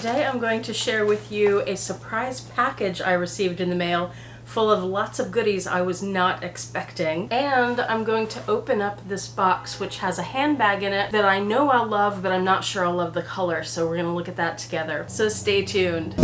Today I'm going to share with you a surprise package I received in the mail full of lots of goodies I was not expecting. And I'm going to open up this box which has a handbag in it that I know I'll love, but I'm not sure I'll love the color, so we're gonna look at that together. So stay tuned.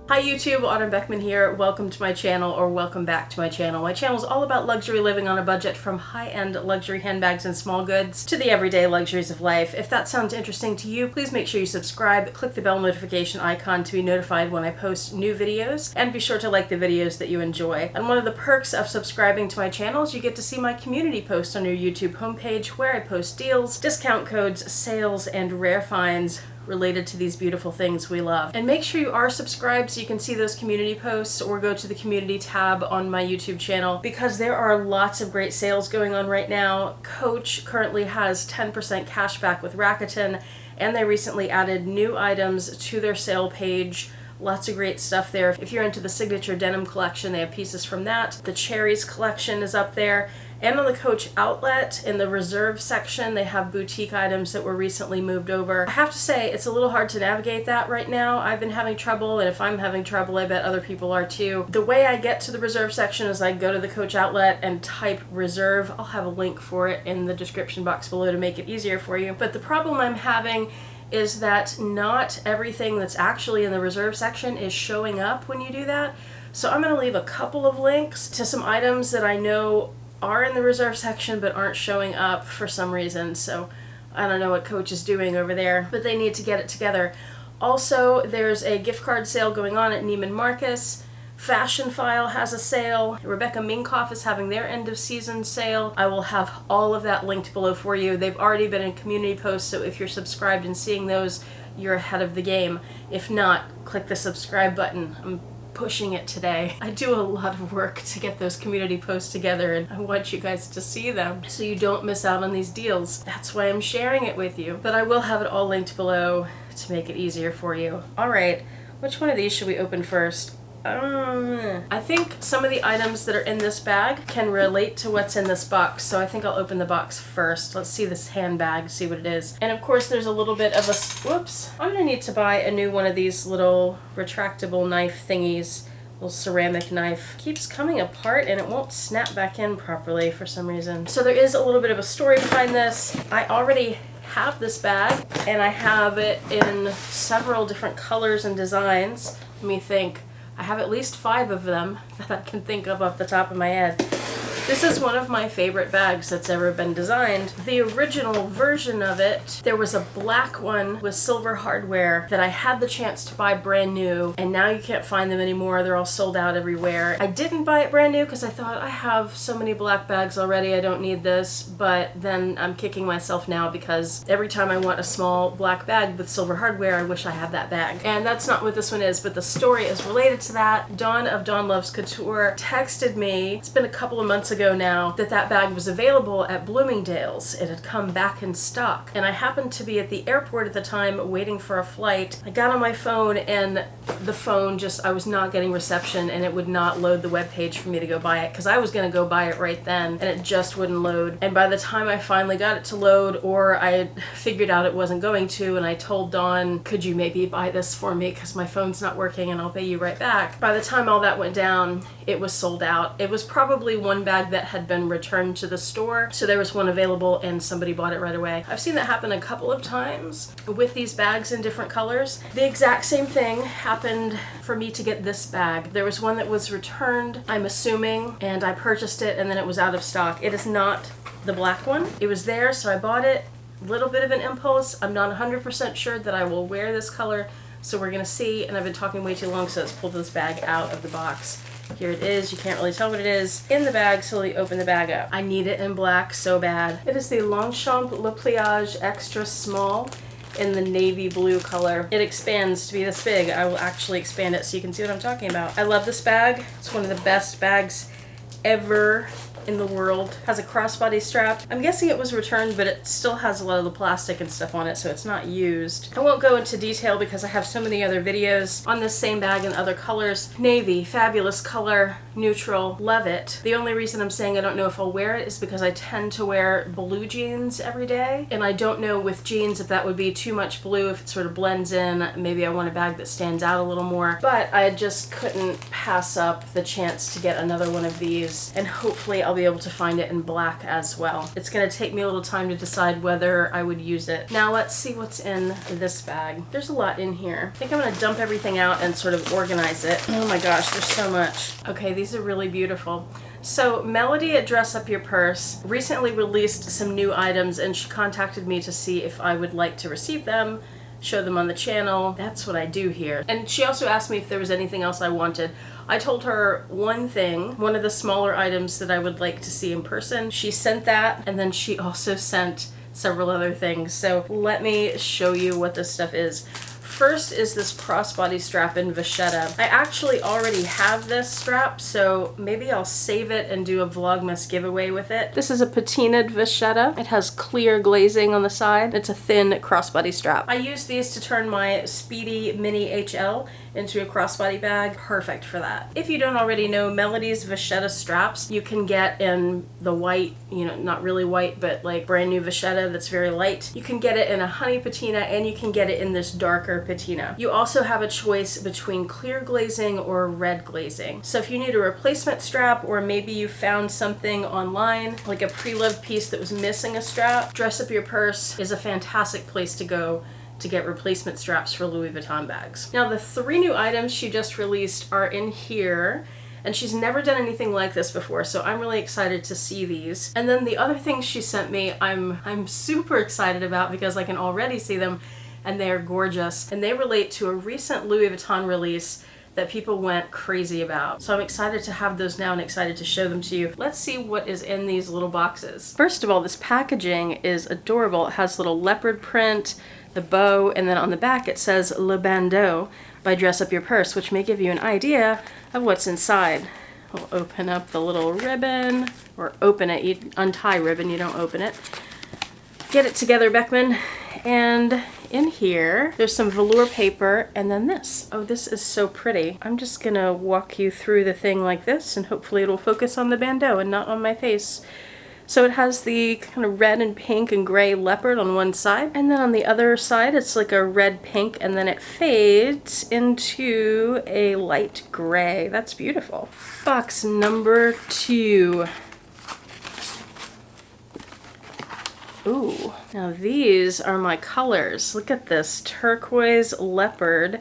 Hi YouTube, Autumn Beckman here. Welcome to my channel, or welcome back to my channel. My channel is all about luxury living on a budget, from high-end luxury handbags and small goods to the everyday luxuries of life. If that sounds interesting to you, please make sure you subscribe, click the bell notification icon to be notified when I post new videos, and be sure to like the videos that you enjoy. And one of the perks of subscribing to my channel is you get to see my community post on your YouTube homepage, where I post deals, discount codes, sales, and rare finds related to these beautiful things we love. And make sure you are subscribed so you can see those community posts, or go to the community tab on my YouTube channel, because there are lots of great sales going on right now. Coach currently has 10% cash back with Rakuten, and they recently added new items to their sale page. Lots of great stuff there. If you're into the signature denim collection, they have pieces from that. The cherries collection is up there. And on the Coach outlet, in the reserve section, they have boutique items that were recently moved over. I have to say, it's a little hard to navigate that right now. I've been having trouble, and if I'm having trouble, I bet other people are too. The way I get to the reserve section is I go to the Coach outlet and type reserve. I'll have a link for it in the description box below to make it easier for you. But the problem I'm having is that not everything that's actually in the reserve section is showing up when you do that. So I'm going to leave a couple of links to some items that I know are in the reserve section but aren't showing up for some reason. So I don't know what Coach is doing over there, but they need to get it together. Also, there's a gift card sale going on at Neiman Marcus. Fashion File has a sale. Rebecca Minkoff is having their end of season sale. I will have all of that linked below for you. They've already been in community posts, so if you're subscribed and seeing those, you're ahead of the game. If not, click the subscribe button. I'm pushing it today. I do a lot of work to get those community posts together, and I want you guys to see them so you don't miss out on these deals. That's why I'm sharing it with you. But I will have it all linked below to make it easier for you. Alright, which one of these should we open first? I think some of the items that are in this bag can relate to what's in this box, so I think I'll open the box first. Let's see this handbag, see what it is. And of course there's a little bit of a, whoops, I'm gonna need to buy a new one of these little retractable knife thingies. Little ceramic knife. Keeps coming apart and it won't snap back in properly for some reason. So there is a little bit of a story behind this. I already have this bag, and I have it in several different colors and designs. Let me think. I have at least 5 of them that I can think of off the top of my head. This is one of my favorite bags that's ever been designed. The original version of it, there was a black one with silver hardware that I had the chance to buy brand new, and now you can't find them anymore. They're all sold out everywhere. I didn't buy it brand new because I thought, I have so many black bags already, I don't need this. But then I'm kicking myself now because every time I want a small black bag with silver hardware, I wish I had that bag. And that's not what this one is, but the story is related to that. Dawn of Dawn Loves Couture texted me, it's been a couple of months ago now, that bag was available at Bloomingdale's. It had come back in stock, and I happened to be at the airport at the time waiting for a flight. I got on my phone, and the phone just, I was not getting reception, and it would not load the web page for me to go buy it, because I was going to go buy it right then, and it just wouldn't load. And by the time I finally got it to load, or I figured out it wasn't going to, and I told Dawn, could you maybe buy this for me because my phone's not working and I'll pay you right back. By the time all that went down, it was sold out. It was probably one bag that had been returned to the store, so there was one available and somebody bought it right away. I've seen that happen a couple of times with these bags in different colors. The exact same thing happened for me to get this bag. There was one that was returned, I'm assuming, and I purchased it, and then it was out of stock. It is not the black one. It was there, so I bought it. Little bit of an impulse. I'm not 100% sure that I will wear this color, so we're gonna see. And I've been talking way too long, so let's pull this bag out of the box. Here it is. You can't really tell what it is in the bag, so we open the bag up. I need it in black so bad. It is the Longchamp Le Pliage Extra Small in the navy blue color. It expands to be this big. I will actually expand it so you can see what I'm talking about. I love this bag. It's one of the best bags ever in the world. Has a crossbody strap. I'm guessing it was returned, but it still has a lot of the plastic and stuff on it, so it's not used. I won't go into detail because I have so many other videos on this same bag in other colors. Navy, fabulous color, neutral, love it. The only reason I'm saying I don't know if I'll wear it is because I tend to wear blue jeans every day, and I don't know with jeans if that would be too much blue, if it sort of blends in. Maybe I want a bag that stands out a little more, but I just couldn't pass up the chance to get another one of these, and hopefully I'll be able to find it in black as well. It's gonna take me a little time to decide whether I would use it. Now let's see what's in this bag. There's a lot in here. I think I'm gonna dump everything out and sort of organize it. Oh my gosh, there's so much. Okay, these are really beautiful. So Melody at Dress Up Your Purse recently released some new items, and she contacted me to see if I would like to receive them, show them on the channel. That's what I do here. And she also asked me if there was anything else I wanted. I told her one thing, one of the smaller items that I would like to see in person. She sent that, and then she also sent several other things. So let me show you what this stuff is. First is this crossbody strap in Vachetta. I actually already have this strap, so maybe I'll save it and do a Vlogmas giveaway with it. This is a patinaed Vachetta. It has clear glazing on the side. It's a thin crossbody strap. I use these to turn my Speedy Mini HL into a crossbody bag. Perfect for that. If you don't already know, Melody's Vachetta straps you can get in the white, you know, not really white, but like brand new Vachetta that's very light. You can get it in a honey patina, and you can get it in this darker patina. You also have a choice between clear glazing or red glazing. So if you need a replacement strap, or maybe you found something online, like a pre-loved piece that was missing a strap, Dress Up Your Purse is a fantastic place to go to get replacement straps for Louis Vuitton bags. Now the 3 new items she just released are in here, and she's never done anything like this before, so I'm really excited to see these. And then the other things she sent me, I'm super excited about because I can already see them, and they are gorgeous, and they relate to a recent Louis Vuitton release that people went crazy about. So I'm excited to have those now and excited to show them to you. Let's see what is in these little boxes. First of all, this packaging is adorable. It has little leopard print, the bow, and then on the back it says Le Bandeau by Dress Up Your Purse, which may give you an idea of what's inside. We'll open up the little ribbon, or open it. You untie ribbon, you don't open it. Get it together, Beckman. And in here, there's some velour paper, and then this. Oh, this is so pretty. I'm just gonna walk you through the thing like this, and hopefully it'll focus on the bandeau and not on my face. So it has the kind of red and pink and gray leopard on one side, and then on the other side it's like a red pink, and then it fades into a light gray. That's beautiful. Box number 2. Ooh, now these are my colors. Look at this, turquoise leopard,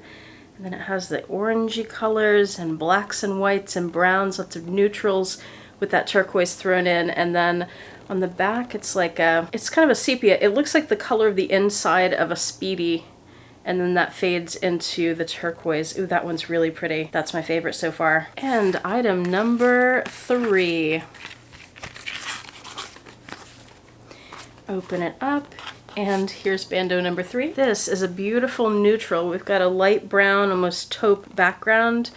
and then it has the orangey colors and blacks and whites and browns, lots of neutrals with that turquoise thrown in, and then on the back it's like it's kind of a sepia. It looks like the color of the inside of a Speedy, and then that fades into the turquoise. Ooh, that one's really pretty. That's my favorite so far. And item number 3. Open it up, and here's bandeau number 3. This is a beautiful neutral. We've got a light brown, almost taupe background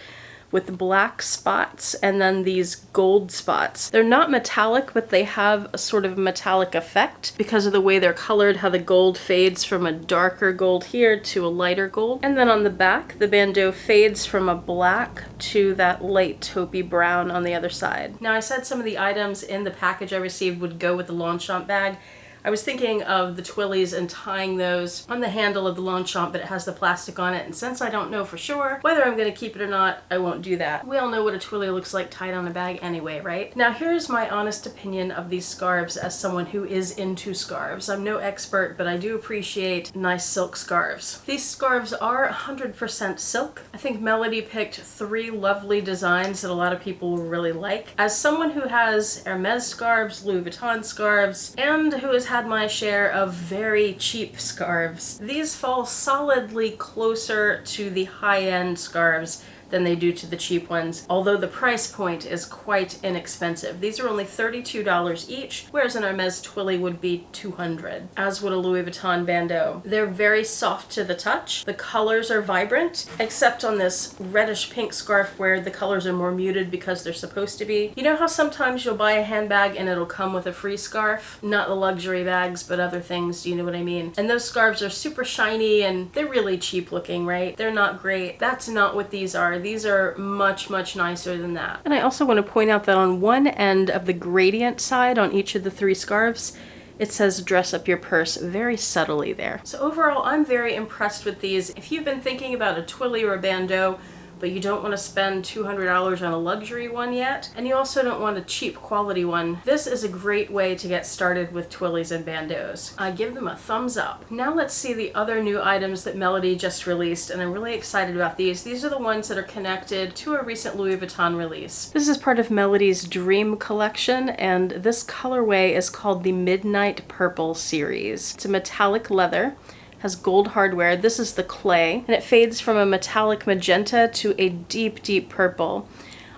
with black spots, and then these gold spots. They're not metallic, but they have a sort of metallic effect because of the way they're colored, how the gold fades from a darker gold here to a lighter gold. And then on the back, the bandeau fades from a black to that light taupey brown on the other side. Now I said some of the items in the package I received would go with the Longchamp bag. I was thinking of the Twillies and tying those on the handle of the Longchamp, but it has the plastic on it, and since I don't know for sure whether I'm going to keep it or not, I won't do that. We all know what a Twilly looks like tied on a bag anyway, right? Now here's my honest opinion of these scarves as someone who is into scarves. I'm no expert, but I do appreciate nice silk scarves. These scarves are 100% silk. I think Melody picked 3 lovely designs that a lot of people will really like. As someone who has Hermes scarves, Louis Vuitton scarves, and who has had my share of very cheap scarves, these fall solidly closer to the high-end scarves than they do to the cheap ones, although the price point is quite inexpensive. These are only $32 each, whereas an Hermes Twilly would be $200, as would a Louis Vuitton bandeau. They're very soft to the touch. The colors are vibrant, except on this reddish pink scarf where the colors are more muted because they're supposed to be. You know how sometimes you'll buy a handbag and it'll come with a free scarf? Not the luxury bags, but other things, do you know what I mean? And those scarves are super shiny and they're really cheap looking, right? They're not great. That's not what these are. These are much, much nicer than that. And I also want to point out that on one end of the gradient side on each of the 3 scarves, it says dress up your purse very subtly there. So overall, I'm very impressed with these. If you've been thinking about a Twilly or a bandeau, but you don't want to spend $200 on a luxury one yet, and you also don't want a cheap quality one, this is a great way to get started with Twillys and bandeaus. I give them a thumbs up. Now let's see the other new items that Melody just released, and I'm really excited about these. These are the ones that are connected to a recent Louis Vuitton release. This is part of Melody's Dream collection, and this colorway is called the Midnight Purple series. It's a metallic leather, has gold hardware. This is the clay, and it fades from a metallic magenta to a deep, deep purple.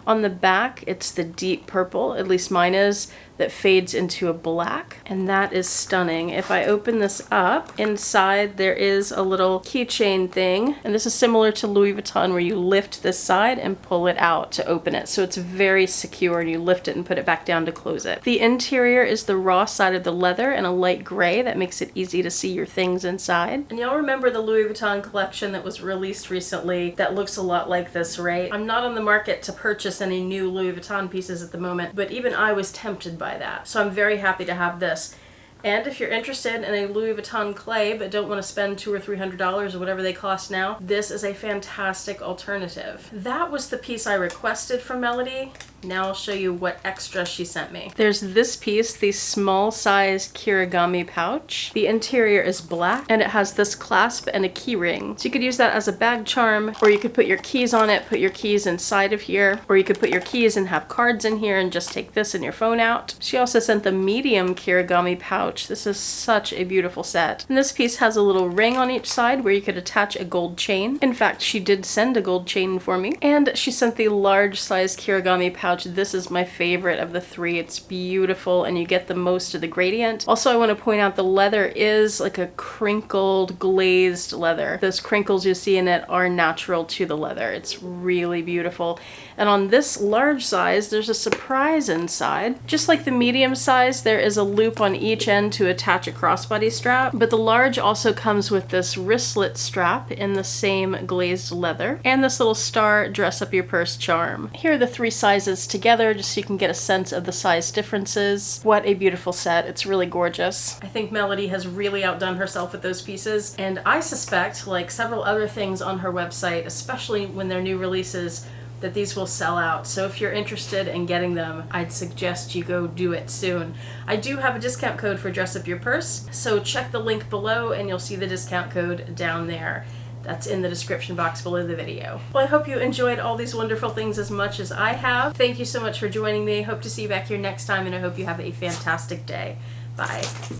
On the back, it's the deep purple, at least mine is, that fades into a black, and that is stunning. If I open this up, inside there is a little keychain thing, and this is similar to Louis Vuitton where you lift this side and pull it out to open it, so it's very secure, and you lift it and put it back down to close it. The interior is the raw side of the leather in a light gray that makes it easy to see your things inside. And y'all remember the Louis Vuitton collection that was released recently that looks a lot like this, right? I'm not on the market to purchase any new Louis Vuitton pieces at the moment, but even I was tempted by that. So I'm very happy to have this. And if you're interested in a Louis Vuitton clay but don't want to spend $200 or $300 or whatever they cost now, this is a fantastic alternative. That was the piece I requested from Melody. Now I'll show you what extra she sent me. There's this piece, the small size Kirigami pouch. The interior is black and it has this clasp and a key ring. So you could use that as a bag charm, or you could put your keys on it, put your keys inside of here, or you could put your keys and have cards in here and just take this and your phone out. She also sent the medium Kirigami pouch. This is such a beautiful set. And this piece has a little ring on each side where you could attach a gold chain. In fact, she did send a gold chain for me. And she sent the large size Kirigami pouch. This is my favorite of the 3. It's beautiful and you get the most of the gradient. Also, I want to point out the leather is like a crinkled glazed leather. Those crinkles you see in it are natural to the leather. It's really beautiful. And on this large size, there's a surprise inside. Just like the medium size, there is a loop on each end to attach a crossbody strap, but the large also comes with this wristlet strap in the same glazed leather and this little star dress up your purse charm. Here are the 3 sizes together just so you can get a sense of the size differences. What a beautiful set. It's really gorgeous. I think Melody has really outdone herself with those pieces, and I suspect, like several other things on her website, especially when they're new releases, that these will sell out. So if you're interested in getting them, I'd suggest you go do it soon. I do have a discount code for Dress Up Your Purse, so check the link below and you'll see the discount code down there. That's in the description box below the video. Well, I hope you enjoyed all these wonderful things as much as I have. Thank you so much for joining me. Hope to see you back here next time, and I hope you have a fantastic day. Bye.